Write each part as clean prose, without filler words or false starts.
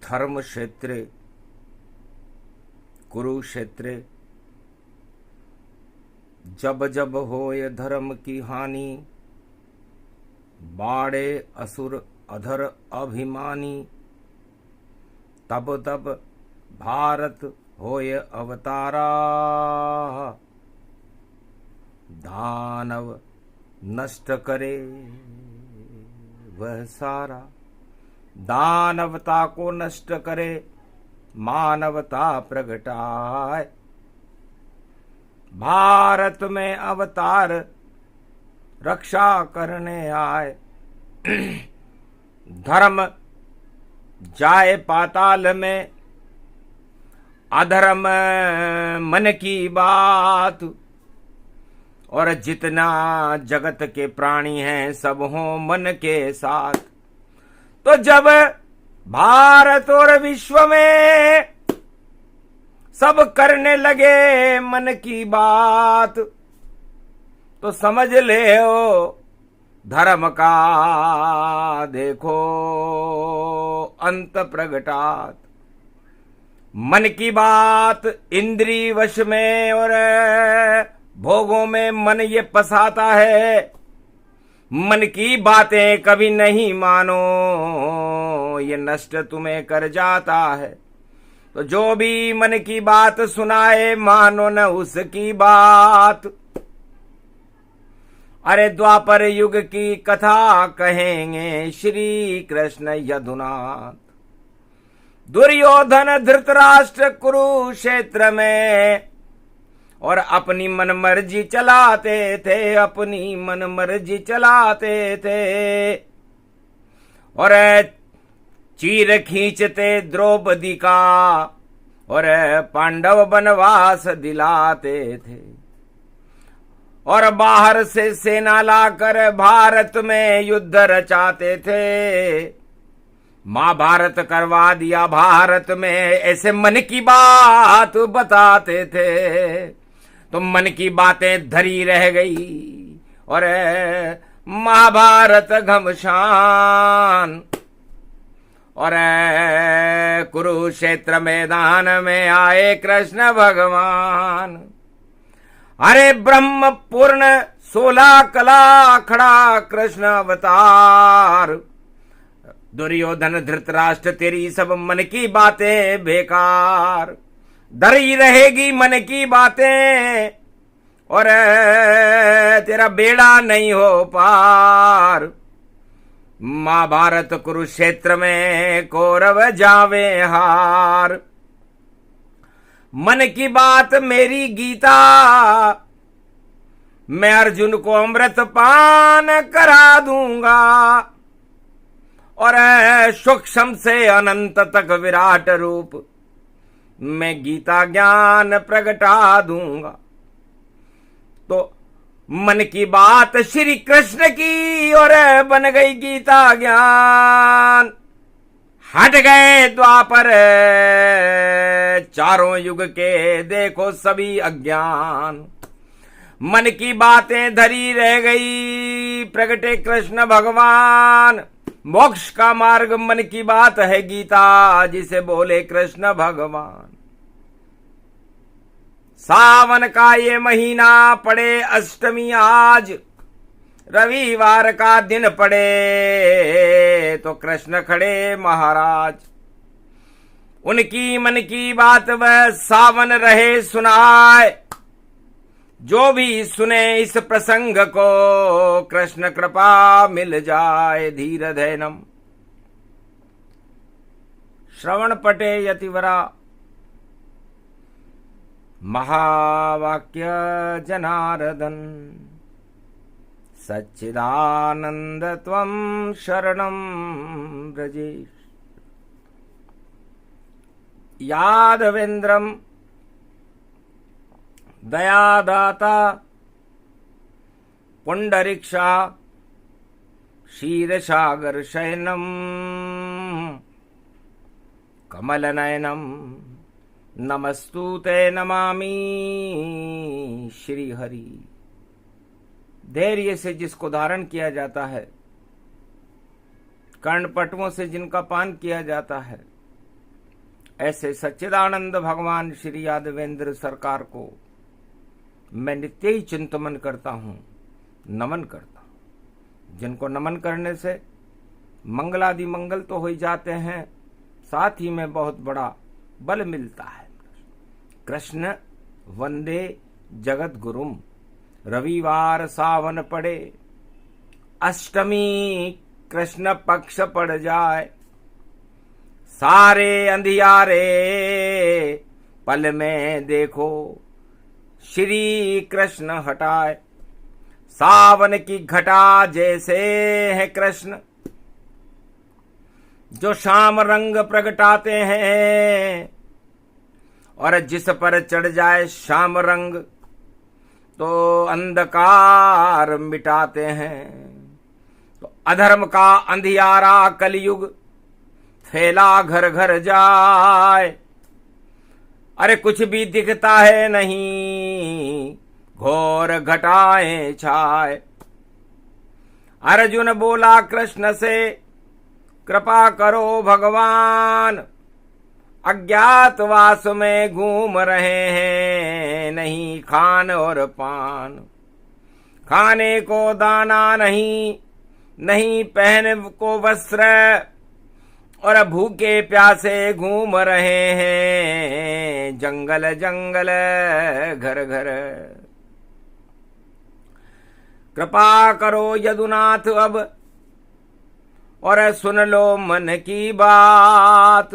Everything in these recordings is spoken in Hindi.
धर्म क्षेत्रे कुरुक्षेत्रे जब जब होय धर्म की हानि, बाड़े असुर अधर अभिमानी, तब तब भारत होय अवतारा, दानव नष्ट करे वह सारा। दानवता को नष्ट करे, मानवता प्रगटाए, भारत में अवतार रक्षा करने आए। धर्म जाए पाताल में, अधर्म मन की बात, और जितना जगत के प्राणी हैं सब हों मन के साथ। तो जब भारत और विश्व में सब करने लगे मन की बात, तो समझ ले हो धर्म का देखो अंत प्रगटात। मन की बात इंद्रिय वश में और भोगों में मन ये फंसाता है। मन की बातें कभी नहीं मानो, ये नष्ट तुम्हें कर जाता है। तो जो भी मन की बात सुनाए, मानो न उसकी बात। अरे द्वापर युग की कथा कहेंगे श्री कृष्ण यदुनाथ। दुर्योधन धृतराष्ट्र कुरुक्षेत्र में और अपनी मन मर्जी चलाते थे, अपनी मन मर्जी चलाते थे, और चीर खींचते द्रौपदी का और पांडव वनवास दिलाते थे। और बाहर से सेना लाकर भारत में युद्ध रचाते थे। महाभारत करवा दिया भारत में, ऐसे मन की बात बताते थे। तो मन की बातें धरी रह गई और महाभारत घमसान। और कुरुक्षेत्र मैदान में आए कृष्ण भगवान। अरे ब्रह्म पूर्ण 16 कला खड़ा कृष्ण अवतार। दुर्योधन धृतराष्ट्र तेरी सब मन की बातें बेकार, डरी रहेगी मन की बातें और तेरा बेड़ा नहीं हो पार। महाभारत कुरुक्षेत्र में कौरव जावे हार। मन की बात मेरी गीता, मैं अर्जुन को अमृत पान करा दूंगा और सूक्ष्म से अनंत तक विराट रूप मैं गीता ज्ञान प्रगटा दूंगा। तो मन की बात श्री कृष्ण की और बन गई गीता ज्ञान। हट गए द्वापर चारों युग के देखो सभी अज्ञान। मन की बातें धरी रह गई, प्रगटे कृष्ण भगवान। मोक्ष का मार्ग मन की बात है गीता, जिसे बोले कृष्ण भगवान। सावन का ये महीना पड़े अष्टमी आज, रविवार का दिन पड़े तो कृष्ण खड़े महाराज। उनकी मन की बात वह सावन रहे सुनाए। जो भी सुने इस प्रसंग को कृष्ण कृपा मिल जाए। धीर धैनम श्रवण पटे यतिवरा, महावाक्य जनार्दन। सच्चिदानंद त्वं शरणं व्रजेश। यादवेन्द्रम दयादाता पुंडरीक्षा क्षीरसागर शयनम कमलनयनम नमस्तुते नमामि श्री हरि। धैर्य से जिसको धारण किया जाता है, कर्णपटुओं से जिनका पान किया जाता है, ऐसे सच्चिदानंद भगवान श्री यादवेंद्र सरकार को मैं नित्य ही चिंतन करता हूं, नमन करता हूं, जिनको नमन करने से मंगलादि मंगल तो हो ही जाते हैं, साथ ही में बहुत बड़ा बल मिलता है। कृष्ण वंदे जगत गुरुम, रविवार सावन पड़े, अष्टमी कृष्ण पक्ष पड़ जाए, सारे अंधियारे पल में देखो श्री कृष्ण हटाए। सावन की घटा जैसे है कृष्ण, जो शाम रंग प्रगटाते हैं, और जिस पर चढ़ जाए शाम रंग तो अंधकार मिटाते हैं। तो अधर्म का अंधियारा कलयुग फैला घर घर जाए, अरे कुछ भी दिखता है नहीं, घोर घटाएं छाए। अर्जुन बोला कृष्ण से, कृपा करो भगवान, अज्ञातवास में घूम रहे हैं, नहीं खान और पान, खाने को दाना नहीं, नहीं पहने को वस्त्र, और भूखे प्यासे घूम रहे हैं, जंगल जंगल घर घर। कृपा करो यदुनाथ अब, और सुन लो मन की बात,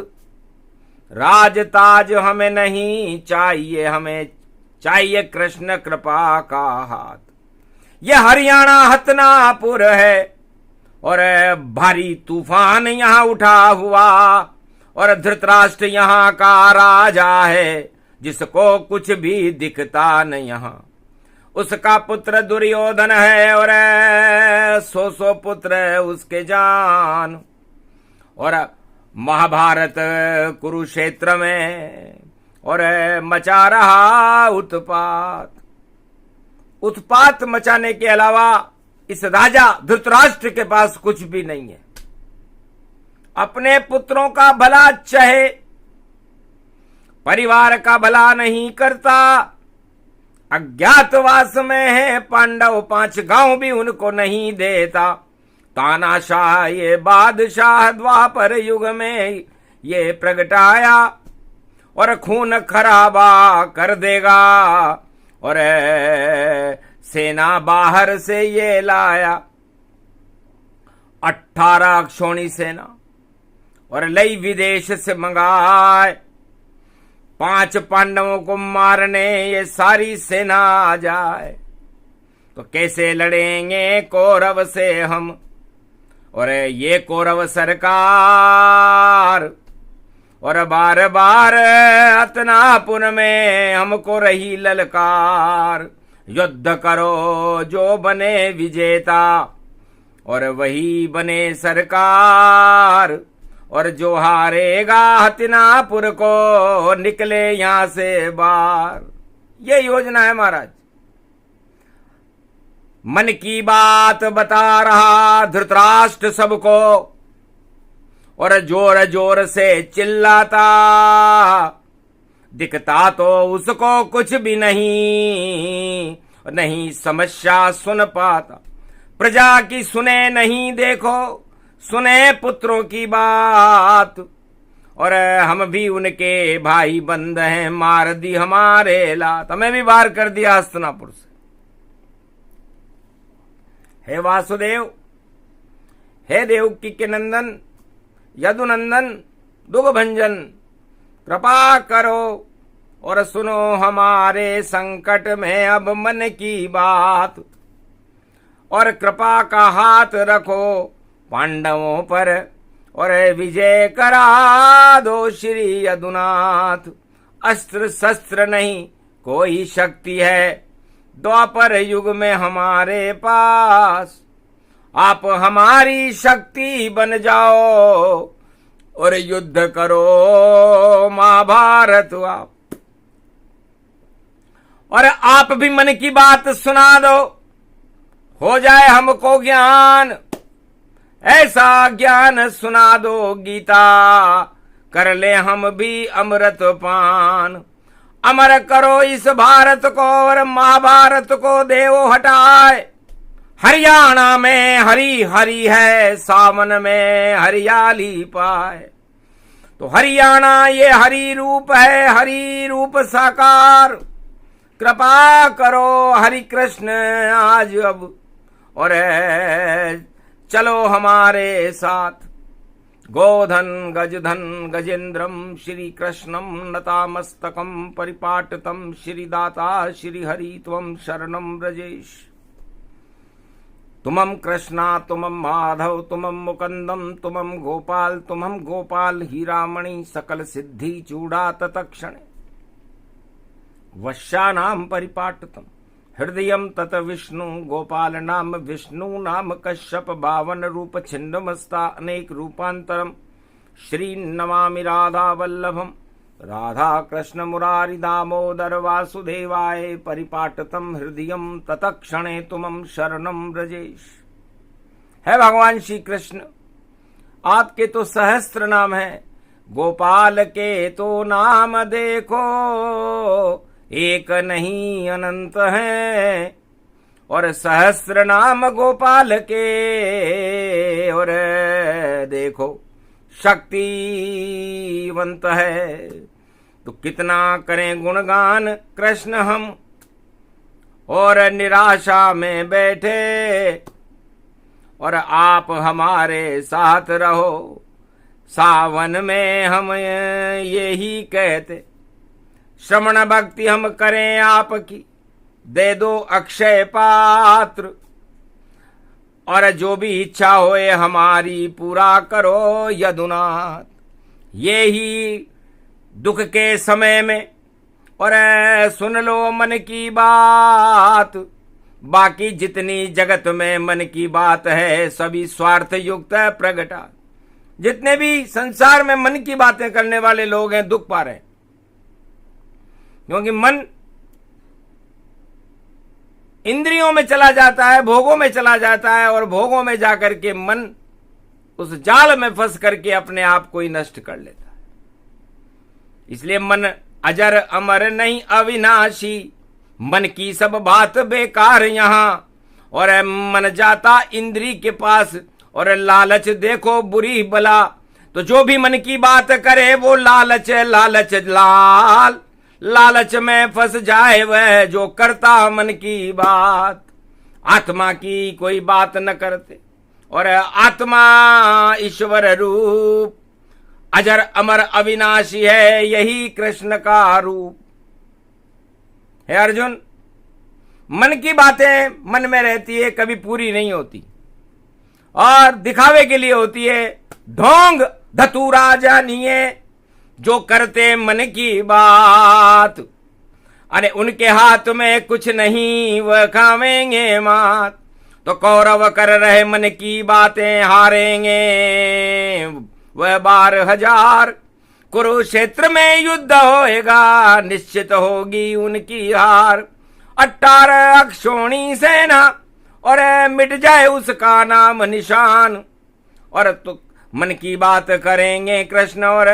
राज ताज हमें नहीं चाहिए, हमें चाहिए कृष्ण कृपा का हाथ। ये हरियाणा हतनापुर है, और भारी तूफान यहाँ उठा हुआ, और धृतराष्ट्र यहाँ का राजा है, जिसको कुछ भी दिखता नहीं यहाँ। उसका पुत्र दुर्योधन है, और 100 पुत्र उसके जान, और महाभारत कुरुक्षेत्र में और मचा रहा उत्पात। उत्पात मचाने के अलावा इस राजा धृतराष्ट्र के पास कुछ भी नहीं है। अपने पुत्रों का भला चाहे, परिवार का भला नहीं करता। अज्ञातवास में है पांडव, 5 गांव भी उनको नहीं देता। तानाशाह ये बादशाह द्वापर युग में ये प्रगटाया, और खून खराबा कर देगा, और सेना बाहर से ये लाया 18 अक्षौणी सेना, और लई विदेश से मंगाए। 5 पांडवों को मारने ये सारी सेना आ जाए, तो कैसे लड़ेंगे कौरव से हम, और ये कौरव सरकार, और बार बार हतनापुर में हमको रही ललकार। युद्ध करो जो बने विजेता, और वही बने सरकार, और जो हारेगा हतनापुर को निकले यहां से बाहर। ये योजना है महाराज। मन की बात बता रहा धृतराष्ट्र सबको, और जोर जोर से चिल्लाता, दिखता तो उसको कुछ भी नहीं, नहीं समस्या सुन पाता। प्रजा की सुने नहीं, देखो सुने पुत्रों की बात, और हम भी उनके भाई बंद हैं, मार दी हमारे लात। हमें भी बाहर कर दिया हस्तिनापुर से। हे वासुदेव, हे देवकी के नंदन, यदुनंदन, दुःखभंजन, कृपा करो और सुनो हमारे संकट में अब मन की बात, और कृपा का हाथ रखो पांडवों पर, और विजय करा दो श्री यदुनाथ। अस्त्र शस्त्र नहीं कोई शक्ति है द्वापर युग में हमारे पास, आप हमारी शक्ति बन जाओ और युद्ध करो महाभारत आप। और आप भी मन की बात सुना दो, हो जाए हमको ज्ञान, ऐसा ज्ञान सुना दो गीता कर ले हम भी अमृत पान। अमर करो इस भारत को और महाभारत को देवो हटाए। हरियाणा में हरी हरी है, सावन में हरियाली पाए। तो हरियाणा ये हरि रूप है, हरि रूप साकार। कृपा करो हरि कृष्ण आज अब, और चलो हमारे साथ। गोधन गजधन गजेन्द्रम श्री कृष्णम नतामस्तकम परिपाटतम श्रीदाता श्रीहरि त्वं शरणं व्रजेश। तुमं कृष्णा तुमं माधव तुमं मुकुंदम तुमं गोपाल हीरामणि सकल सिद्धि चूड़ा तत्क्षणे। वश्यानां परिपाटतम हृदयं तत विष्णु गोपाल नाम विष्णु नाम कश्यप बावन रूप छिन्नमस्ता अनेक रूपांतरम। श्री नमामि राधा वल्लभम राधा कृष्ण मुरारी दामोदर वासुदेवाय परिपाटतम हृदयं तत्क्षणे तुमं शरणं व्रजेश। है भगवान श्री कृष्ण, आपके तो सहस्त्र नाम है, गोपाल के तो नाम देखो एक नहीं अनंत है। और सहस्र नाम गोपाल के और देखो शक्तिवंत है। तो कितना करें गुणगान कृष्ण हम, और निराशा में बैठे और आप हमारे साथ रहो। सावन में हम यही कहते, श्रवण भक्ति हम करें आपकी, दे दो अक्षय पात्र। और जो भी इच्छा होए हमारी पूरा करो यदुनाथ। ये ही दुख के समय में और सुन लो मन की बात। बाकी जितनी जगत में मन की बात है सभी स्वार्थ युक्त प्रगटा। जितने भी संसार में मन की बातें करने वाले लोग हैं दुख पा रहे हैं, क्योंकि मन इंद्रियों में चला जाता है, भोगों में चला जाता है, और भोगों में जाकर के मन उस जाल में फंस करके अपने आप को ही नष्ट कर लेता है। इसलिए मन अजर अमर नहीं अविनाशी, मन की सब बात बेकार यहां। और मन जाता इंद्री के पास, और लालच देखो बुरी बला। तो जो भी मन की बात करे वो लालच लालच लाल, लालच में फंस जाए वह जो करता मन की बात। आत्मा की कोई बात न करते, और आत्मा ईश्वर रूप अजर अमर अविनाशी है, यही कृष्ण का रूप है। अर्जुन, मन की बातें मन में रहती है, कभी पूरी नहीं होती, और दिखावे के लिए होती है। ढोंग धतूरा जानिए जो करते मन की बात, अरे उनके हाथ में कुछ नहीं वह खावेंगे मात। तो कौरव कर रहे मन की बातें, हारेंगे वह 12,000। कुरुक्षेत्र में युद्ध होएगा, निश्चित होगी उनकी हार। 18 अक्षोणी सेना और मिट जाए उसका नाम निशान। और तो मन की बात करेंगे कृष्ण, और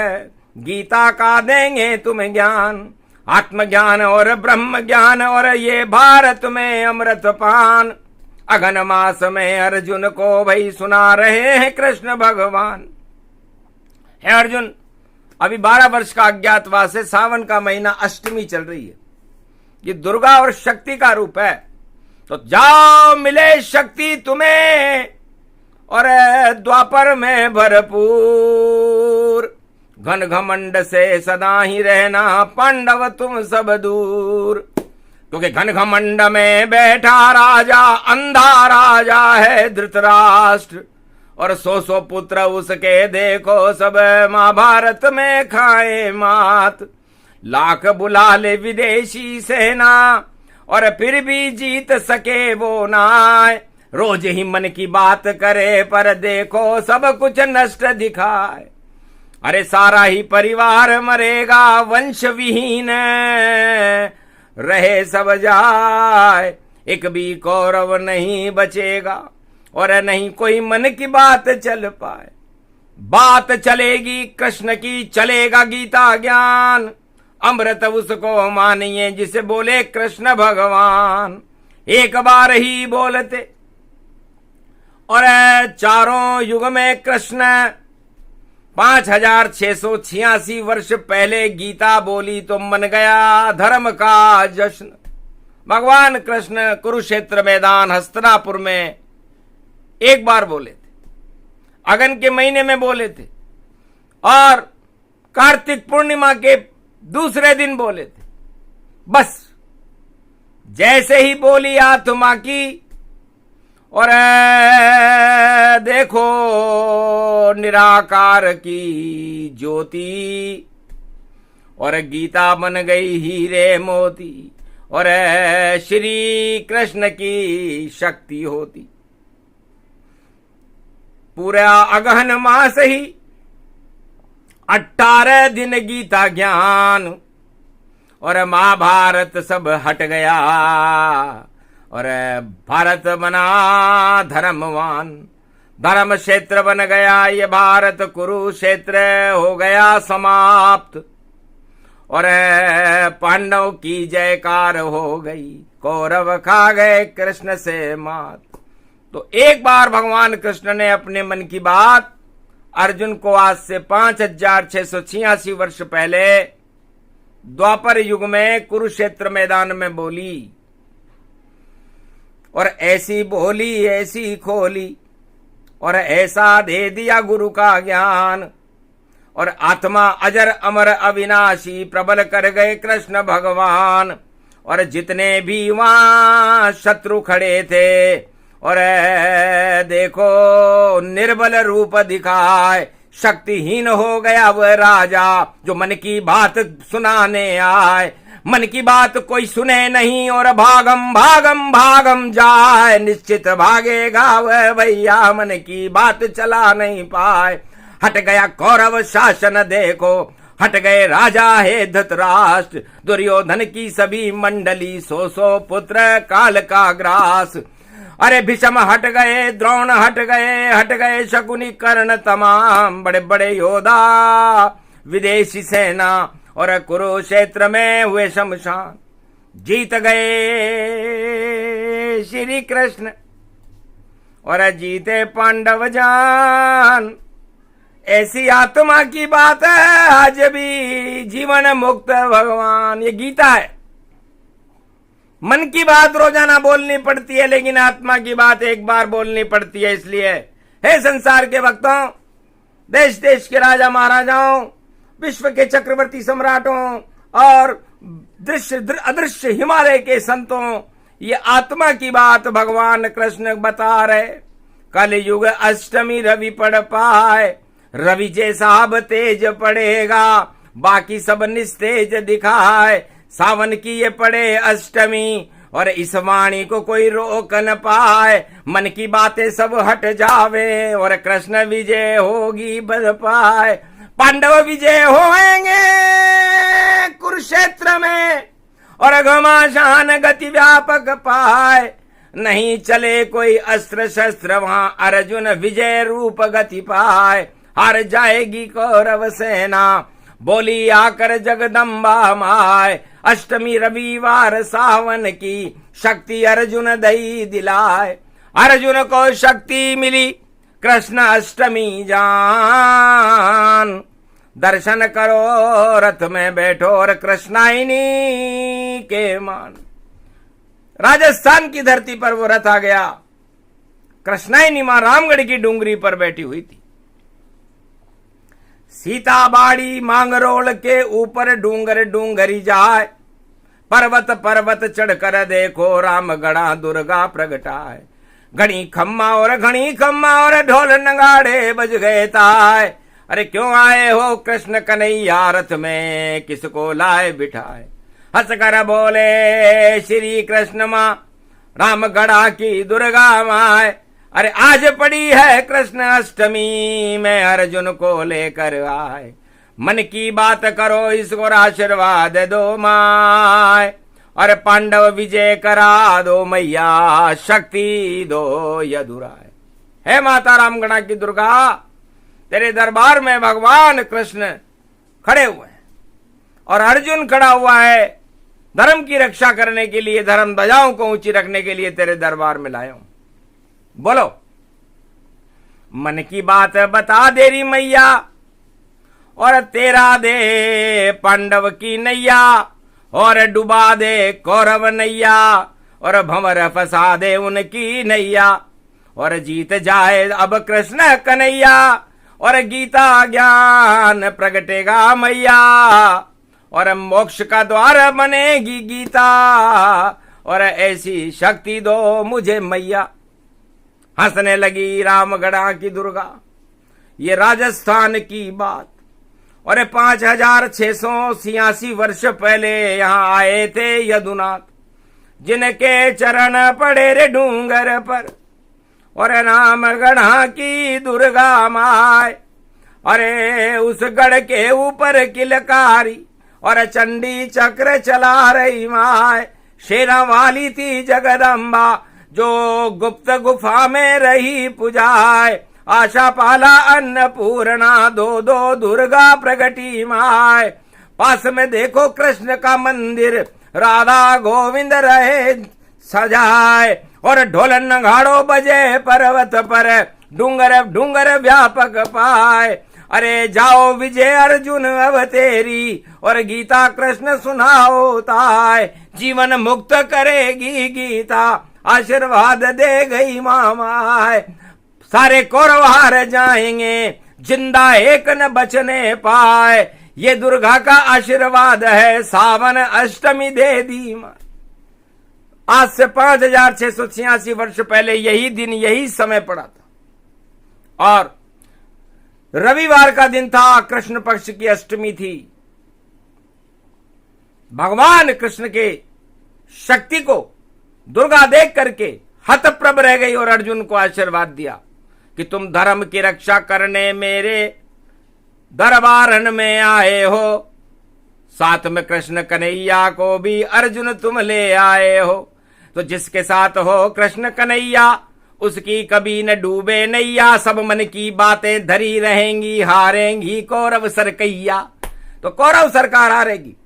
गीता का देंगे तुम्हें ज्ञान, आत्मज्ञान और ब्रह्म ज्ञान, और ये भारत में अमृत पान। अगन मास में अर्जुन को भाई सुना रहे हैं कृष्ण भगवान। है अर्जुन, अभी 12 वर्ष का अज्ञातवास है, सावन का महीना, अष्टमी चल रही है। ये दुर्गा और शक्ति का रूप है। तो जाओ मिले शक्ति तुम्हें, और द्वापर में भरपूर। घन घमंड से सदा ही रहना पांडव तुम सब दूर। क्योंकि घन घमंड में बैठा राजा, अंधा राजा है धृतराष्ट्र। और 100 पुत्र उसके देखो सब महाभारत में खाए मात। लाख बुला ले विदेशी सेना, और फिर भी जीत सके वो नाय। रोज ही मन की बात करे पर देखो सब कुछ नष्ट दिखाए। अरे सारा ही परिवार मरेगा, वंश विहीन रहे सब जाए। एक भी कौरव नहीं बचेगा, और नहीं कोई मन की बात चल पाए। बात चलेगी कृष्ण की, चलेगा गीता ज्ञान। अमृत उसको मानिए जिसे बोले कृष्ण भगवान। एक बार ही बोलते और चारों युग में कृष्ण 5686 वर्ष पहले गीता बोली तो मन गया धर्म का जश्न। भगवान कृष्ण कुरुक्षेत्र मैदान हस्तिनापुर में एक बार बोले थे, अगन के महीने में बोले थे और कार्तिक पूर्णिमा के दूसरे दिन बोले थे। बस जैसे ही बोली आत्मा की और देखो निराकार की ज्योति, और गीता बन गई हीरे मोती, और श्री कृष्ण की शक्ति होती। पूरा अगहन मास ही 18 दिन गीता ज्ञान, और महाभारत सब हट गया और भारत बना धर्मवान। धर्म क्षेत्र बन गया ये भारत, कुरुक्षेत्र हो गया समाप्त, और पांडव की जयकार हो गई, कौरव खा गए कृष्ण से मात। तो एक बार भगवान कृष्ण ने अपने मन की बात अर्जुन को आज से 5686 वर्ष पहले द्वापर युग में कुरुक्षेत्र मैदान में बोली, और ऐसी बोली ऐसी खोली और ऐसा दे दिया गुरु का ज्ञान, और आत्मा अजर अमर अविनाशी प्रबल कर गए कृष्ण भगवान। और जितने भी वहां शत्रु खड़े थे और देखो निर्बल रूप दिखाए, शक्तिहीन हो गया वह राजा जो मन की बात सुनाने आए। मन की बात कोई सुने नहीं और भागम भागम भागम जाए, निश्चित भागेगा वह भैया मन की बात चला नहीं पाए। हट गया कौरव शासन देखो, हट गए राजा हे धृतराष्ट्र, दुर्योधन की सभी मंडली, 100 पुत्र काल का ग्रास। अरे भीष्म हट गए, द्रोण हट गए शकुनी कर्ण, तमाम बड़े बड़े योद्धा विदेशी सेना, और कुरुक्षेत्र में हुए शमशान। जीत गए श्री कृष्ण और जीते पांडव जान। ऐसी आत्मा की बात है आज भी जीवन मुक्त भगवान। ये गीता है। मन की बात रोजाना बोलनी पड़ती है, लेकिन आत्मा की बात एक बार बोलनी पड़ती है। इसलिए हे संसार के भक्तों, देश देश के राजा महाराजाओं, विश्व के चक्रवर्ती सम्राटों और दृश्य अदृश्य हिमालय के संतों, ये आत्मा की बात भगवान कृष्ण बता रहे। कल युग अष्टमी रवि पड़ पाए, रवि जैसा अब तेज पड़ेगा, बाकी सब निस्तेज दिखाए। सावन की ये पड़े अष्टमी और इस वाणी को कोई रोक न पाए। मन की बातें सब हट जावे और कृष्ण विजय होगी बल पाए। पांडव विजय होंगे कुरुक्षेत्र में और घमासान गति व्यापक पाए। नहीं चले कोई अस्त्र शस्त्र वहां अर्जुन विजय रूप गति पाए। हार जाएगी कौरव सेना बोली आकर जगदम्बा माय। अष्टमी रविवार सावन की शक्ति अर्जुन दई दिलाए। अर्जुन को शक्ति मिली कृष्ण अष्टमी जान। दर्शन करो रथ में बैठो और कृष्णाइनी के मान। राजस्थान की धरती पर वो रथ आ गया। कृष्णाइनी मां रामगढ़ की डूंगरी पर बैठी हुई थी। सीता बाड़ी मांगरोल के ऊपर डूंगर डूंगरी जाए। पर्वत पर्वत चढ़कर देखो रामगढ़ा दुर्गा प्रगटाए। घड़ी खम्मा और ढोल नगाड़े बज गए ताए। अरे क्यों आए हो कृष्ण कन्हैया रथ में किसको लाए बिठाए। हंसकर बोले श्री कृष्ण मां रामगढ़ा की दुर्गा माए। अरे आज पड़ी है कृष्ण अष्टमी में अर्जुन को लेकर आए। मन की बात करो इसको आशीर्वाद दो माए। और पांडव विजय करा दो मैया शक्ति दो यदुराय। है माता रामगढ़ा की दुर्गा, तेरे दरबार में भगवान कृष्ण खड़े हुए हैं और अर्जुन खड़ा हुआ है धर्म की रक्षा करने के लिए, धर्म ध्वजाओं को ऊंची रखने के लिए तेरे दरबार में लाया हूं। बोलो, मन की बात बता दे री मैया, और तेरा दे पांडव की नैया, और डुबा दे कौरव नैया, और भंवर फंसा दे उनकी नैया, और जीत जाए अब कृष्ण कन्हैया, और गीता ज्ञान प्रगटेगा मैया, और मोक्ष का द्वार बनेगी गीता, और ऐसी शक्ति दो मुझे मैया। हंसने लगी रामगढ़ा की दुर्गा। ये राजस्थान की बात, और 5686 वर्ष पहले यहाँ आए थे यदुनाथ, जिनके चरण पड़े रे डूंगर पर, और रामगढ़ा की दुर्गा माय। अरे उस गढ़ के ऊपर किलकारी, और चंडी चक्र चला रही माय। शेरा वाली थी जगदम्बा, जो गुप्त गुफा में रही पुजाए। आशा पाला अन्नपूर्णा, दो दो दुर्गा प्रगटी माय। पास में देखो कृष्ण का मंदिर, राधा गोविंद रहे सजाए, और ढोल नगाड़ो बजे पर्वत पर, डूंगर डूंगर व्यापक पाए। अरे जाओ विजय अर्जुन अब तेरी, और गीता कृष्ण सुनाओ ताय। जीवन मुक्त करेगी गीता, आशीर्वाद दे गई मामाय। सारे कौरव हार जाएंगे, जिंदा एक न बचने पाए। ये दुर्गा का आशीर्वाद है, सावन अष्टमी दे दी मां। आज से 5686 वर्ष पहले यही दिन, यही समय पड़ा था, और रविवार का दिन था, कृष्ण पक्ष की अष्टमी थी। भगवान कृष्ण के शक्ति को दुर्गा देख करके हतप्रभ रह गई, और अर्जुन को आशीर्वाद दिया कि तुम धर्म की रक्षा करने मेरे दरबारन में आए हो। साथ में कृष्ण कन्हैया को भी अर्जुन तुम ले आए हो। तो जिसके साथ हो कृष्ण कन्हैया, उसकी कभी न डूबे नैया। सब मन की बातें धरी रहेंगी, हारेंगी कौरव सरकैया। तो कौरव सरकार हारेगी।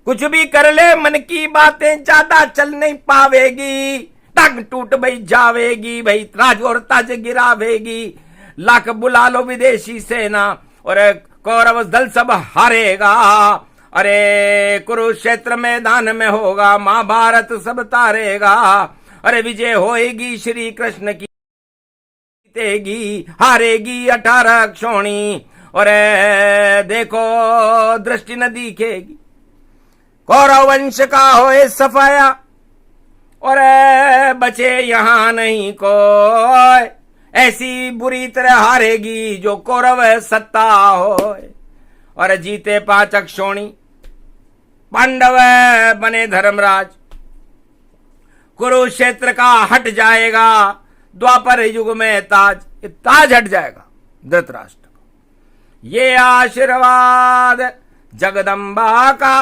कुछ भी कर ले, मन की बातें ज्यादा चल नहीं पावेगी। टंग टूट भाई जावेगी, भाई राज और ताज गिरावेगी। लाख बुला लो विदेशी सेना, और कौरव दल सब हारेगा। अरे कुरुक्षेत्र मैदान में होगा, महाभारत सब तारेगा। अरे विजय होएगी श्री कृष्ण की, जीतेगी हारेगी 18 क्षोणी। और देखो दृष्टि न दिखेगी, कौरव वंश का होए सफाया, और बचे यहां नहीं कोई। ऐसी बुरी तरह हारेगी जो कौरव सत्ता होए। और जीते 5 क्षोणी, पांडव बने धर्मराज। कुरुक्षेत्र का हट जाएगा द्वापर युग में ताज हट जाएगा धृतराष्ट्र को। ये आशीर्वाद जगदम्बा का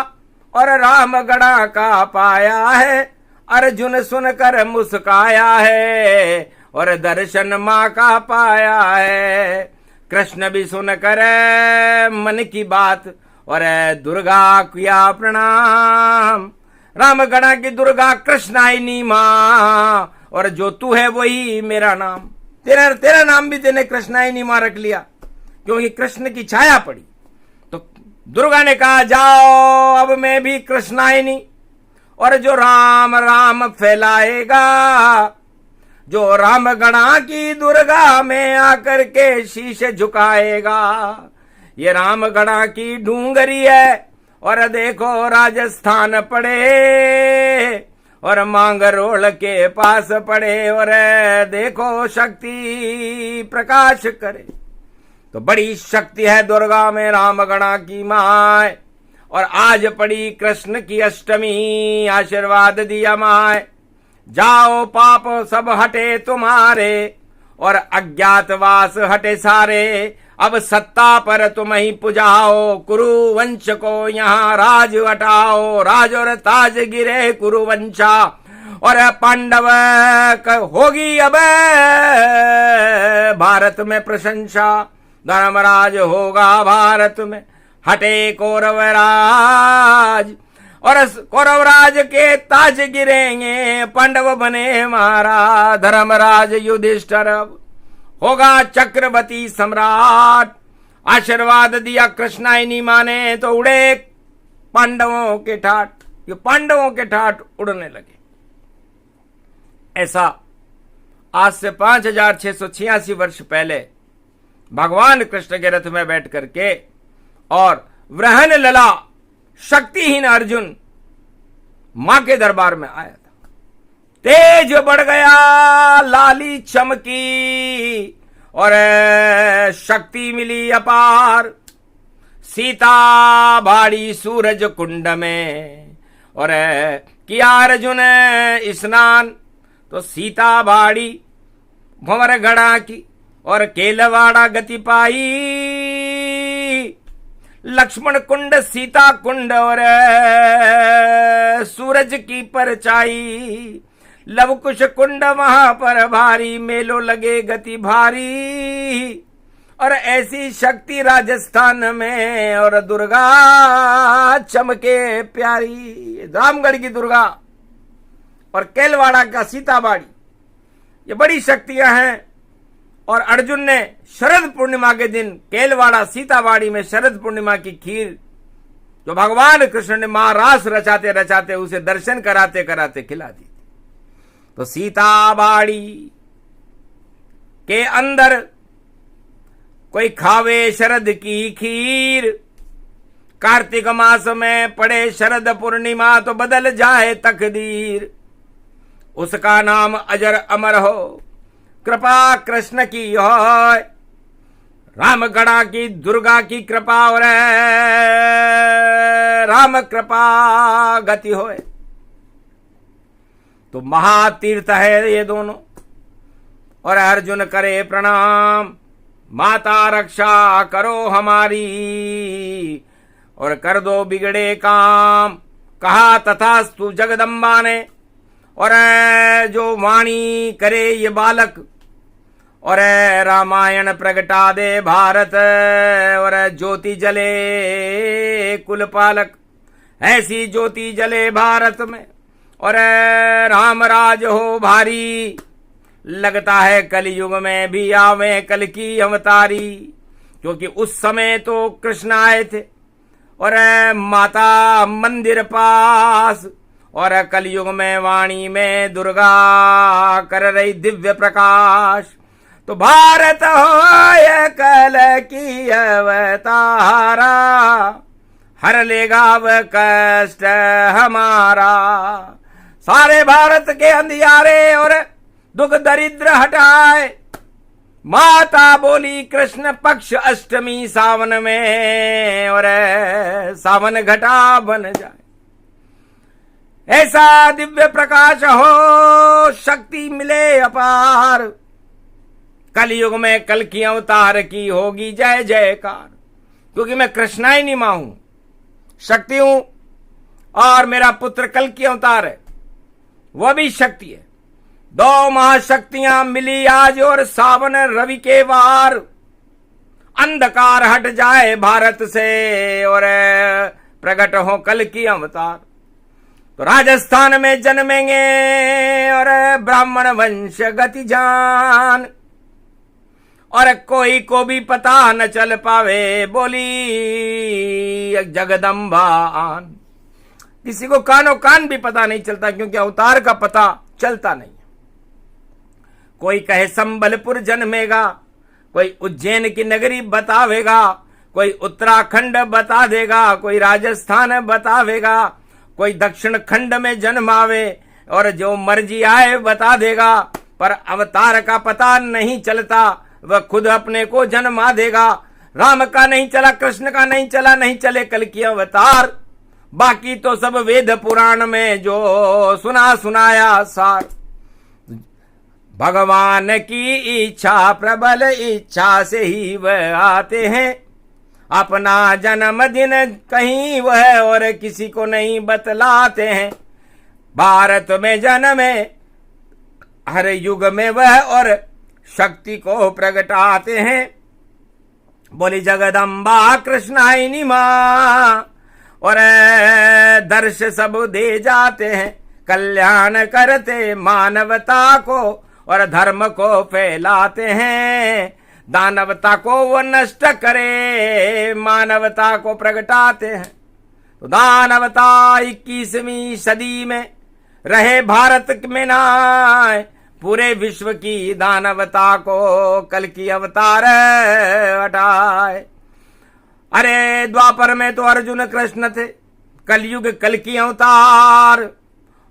और रामगढ़ा का पाया है। अर्जुन सुनकर मुस्काया है, और दर्शन माँ का पाया है। कृष्ण भी सुनकर मन की बात, और दुर्गा किया प्रणाम। रामगढ़ा की दुर्गा कृष्णायनी माँ, और जो तू है वही मेरा नाम। तेरा नाम भी तेने कृष्णायनी माँ रख लिया, क्योंकि कृष्ण की छाया पड़ी। तो दुर्गा ने कहा जाओ अब मैं भी कृष्णायनी, और जो राम राम फैलाएगा, जो रामगढ़ा की दुर्गा में आकर के शीश झुकाएगा। ये रामगढ़ा की डूंगरी है, और देखो राजस्थान पड़े, और मांगरोल के पास पड़े, और देखो शक्ति प्रकाश करे। तो बड़ी शक्ति है दुर्गा में, रामगढ़ा की माय। और आज पड़ी कृष्ण की अष्टमी, आशीर्वाद दिया माय। जाओ पाप सब हटे तुम्हारे, और अज्ञातवास हटे सारे। अब सत्ता पर तुम ही पुजाओ, कुरुवंश को यहाँ राज हटाओ। राज और ताज गिरे कुरुवंशा, और पांडव होगी अब भारत में प्रशंसा। धर्मराज होगा भारत में, हटे कौरवराज, और कौरवराज के ताज गिरेंगे, पांडव बने महाराज। धर्मराज युधिष्ठिर होगा चक्रवर्ती सम्राट, आशीर्वाद दिया कृष्णायनी माँ ने तो उड़े पांडवों के ठाट, ये पांडवों के ठाट उड़ने लगे। ऐसा आज से 5686 वर्ष पहले भगवान कृष्ण के रथ में बैठ करके और वृहन लला शक्तिहीन अर्जुन मां के दरबार में आया था। तेज बढ़ गया, लाली चमकी और शक्ति मिली अपार। सीता भाड़ी सूरज कुंड में और किया अर्जुन स्नान, तो सीता भाड़ी भंवर गढ़ा की और केलवाड़ा गति पाई। लक्ष्मण कुंड, सीता कुंड और सूरज की परछाई। लवकुश कुंड वहां पर भारी, मेलो लगे गति भारी। और ऐसी शक्ति राजस्थान में और दुर्गा चमके प्यारी। रामगढ़ की दुर्गा और केलवाड़ा का सीताबाड़ी, ये बड़ी शक्तियां हैं। और अर्जुन ने शरद पूर्णिमा के दिन केलवाड़ा सीताबाड़ी में शरद पूर्णिमा की खीर जो भगवान कृष्ण ने महारास रचाते रचाते उसे दर्शन कराते कराते खिला दी। तो सीताबाड़ी के अंदर कोई खावे शरद की खीर। कार्तिक मास में पड़े शरद पूर्णिमा तो बदल जाए तकदीर। उसका नाम अजर अमर हो, कृपा कृष्ण की हो। रामगढ़ा की दुर्गा की कृपा और राम कृपा गति होए। तो महातीर्थ है ये दोनों। और अर्जुन करे प्रणाम, माता रक्षा करो हमारी और कर दो बिगड़े काम। कहा तथास्तु जगदम्बा ने। और जो वाणी करे ये बालक और रामायण प्रगटा दे भारत और ज्योति जले कुल पालक। ऐसी ज्योति जले भारत में और राम राज हो भारी। लगता है कलयुग में भी आवे कल की अवतारी। क्योंकि उस समय तो कृष्ण आए थे और माता मंदिर पास। और कलयुग में वाणी में दुर्गा कर रही दिव्य प्रकाश। तो भारत हो कल की अवतारा, हर लेगा वह कष्ट हमारा। सारे भारत के अंधियारे और दुख दरिद्र हटाए। माता बोली कृष्ण पक्ष अष्टमी सावन में और सावन घटा बन जाए। ऐसा दिव्य प्रकाश हो, शक्ति मिले अपार। कलयुग में कल की अवतार की होगी जय जयकार। क्योंकि मैं कृष्णायनी मां हूं, शक्ति हूं और मेरा पुत्र कल की अवतार है, वह भी शक्ति है। दो महाशक्तियां मिली आज और सावन रवि के वार। अंधकार हट जाए भारत से और प्रकट हो कल की अवतार। तो राजस्थान में जन्मेंगे और ब्राह्मण वंश गति जान। और कोई को भी पता न चल पावे बोली जगदम्बा आन। किसी को कानो कान भी पता नहीं चलता क्योंकि अवतार का पता चलता नहीं। कोई कहे संबलपुर जन्मेगा, कोई उज्जैन की नगरी बतावेगा, कोई उत्तराखंड बता देगा, कोई राजस्थान बतावेगा, कोई दक्षिण खंड में जन्मावे और जो मर्जी आए बता देगा। पर अवतार का पता नहीं चलता, वह खुद अपने को जन्मा देगा। राम का नहीं चला, कृष्ण का नहीं चला, नहीं चले कल की अवतार। बाकी तो सब वेद पुराण में जो सुना सुनाया सार। भगवान की इच्छा प्रबल इच्छा से ही वह आते हैं। अपना जन्मदिन कहीं वह और किसी को नहीं बतलाते हैं। भारत में जन्मे हर युग में वह और शक्ति को प्रगटाते हैं। बोली जगदम्बा कृष्णाइनी माँ, और दर्श सब दे जाते हैं, कल्याण करते मानवता को और धर्म को फैलाते हैं। दानवता को वो नष्ट करे, मानवता को प्रगटाते हैं। तो दानवता 21वीं सदी में रहे भारत में नाय, पूरे विश्व की दानवता को कल की अवतार हटाए। अरे द्वापर में तो अर्जुन कृष्ण थे, कलयुग कल की अवतार,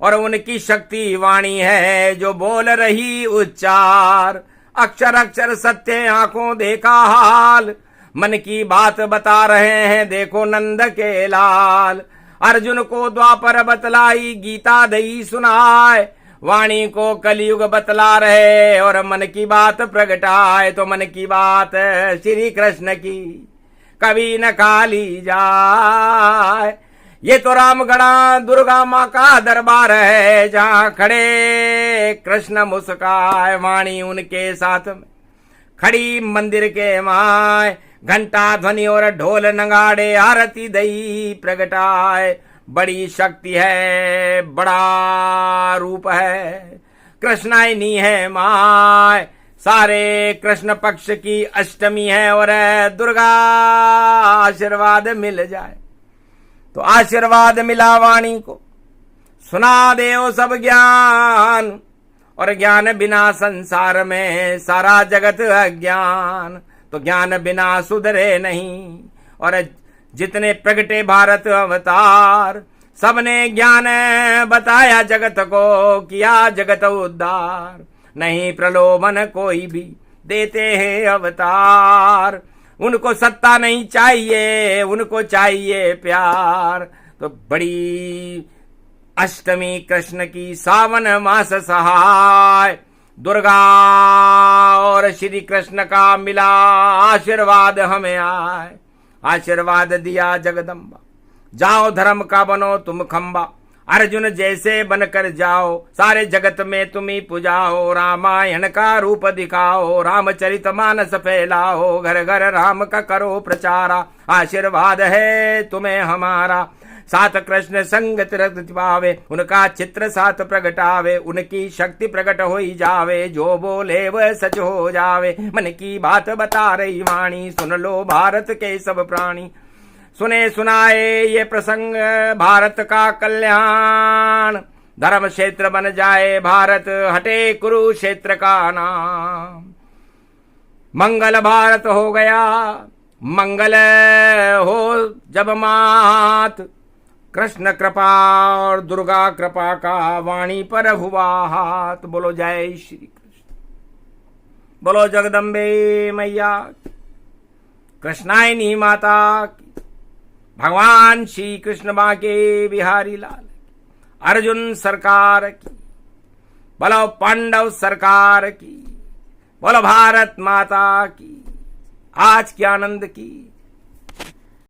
और उनकी शक्ति वाणी है जो बोल रही उच्चार। अक्षर अक्षर सत्य आंखों देखा हाल, मन की बात बता रहे हैं देखो नंद के लाल। अर्जुन को द्वापर बतलाई गीता दई सुनाए, वाणी को कलयुग बतला रहे और मन की बात प्रगटाए। तो मन की बात श्री कृष्ण की कभी न खाली जाए। ये तो रामगढ़ा दुर्गा माँ का दरबार है, जहाँ खड़े कृष्ण मुस्काए। वाणी उनके साथ में खड़ी मंदिर के माय, घंटा ध्वनि और ढोल नगाड़े आरती दई प्रगटाए। बड़ी शक्ति है, बड़ा रूप है, कृष्णाइनी है माय। सारे कृष्ण पक्ष की अष्टमी है और दुर्गा आशीर्वाद मिल जाए तो आशीर्वाद मिला वाणी को। सुना देओ सब ज्ञान, और ज्ञान बिना संसार में सारा जगत अज्ञान। तो ज्ञान बिना सुधरे नहीं, और जितने प्रगटे भारत अवतार, सबने ज्ञान बताया जगत को, किया जगत उद्धार। नहीं प्रलोभन कोई भी देते हैं अवतार, उनको सत्ता नहीं चाहिए, उनको चाहिए प्यार। तो बड़ी अष्टमी कृष्ण की सावन मास सहाय, दुर्गा और श्री कृष्ण का मिला आशीर्वाद हमें आए। आशीर्वाद दिया जगदम्बा, जाओ धर्म का बनो तुम खंबा। अर्जुन जैसे बनकर जाओ, सारे जगत में तुम ही पुजाओ। रामायण का रूप दिखाओ, रामचरित मानस फैलाओ। घर घर राम का करो प्रचारा, आशीर्वाद है तुम्हें हमारा। साथ कृष्ण संगत रक्त पावे, उनका चित्र साथ प्रगटावे। उनकी शक्ति प्रकट हो जावे, जो बोले वह सच हो जावे। मन की बात बता रही वाणी, सुन लो भारत के सब प्राणी। सुने सुनाए ये प्रसंग भारत का कल्याण, धर्म क्षेत्र बन जाए भारत, हटे कुरुक्षेत्र का नाम। मंगल भारत हो गया, मंगल हो जब मात। कृष्ण कृपा और दुर्गा कृपा का वाणी पर हुआ हाथ। बोलो जय श्री कृष्ण, बोलो जगदम्बे मैया, कृष्णाइनी माता की, भगवान श्री कृष्ण बांके बिहारी लाल, अर्जुन सरकार की, बोलो पांडव सरकार की, बोलो भारत माता की। आज के आनंद की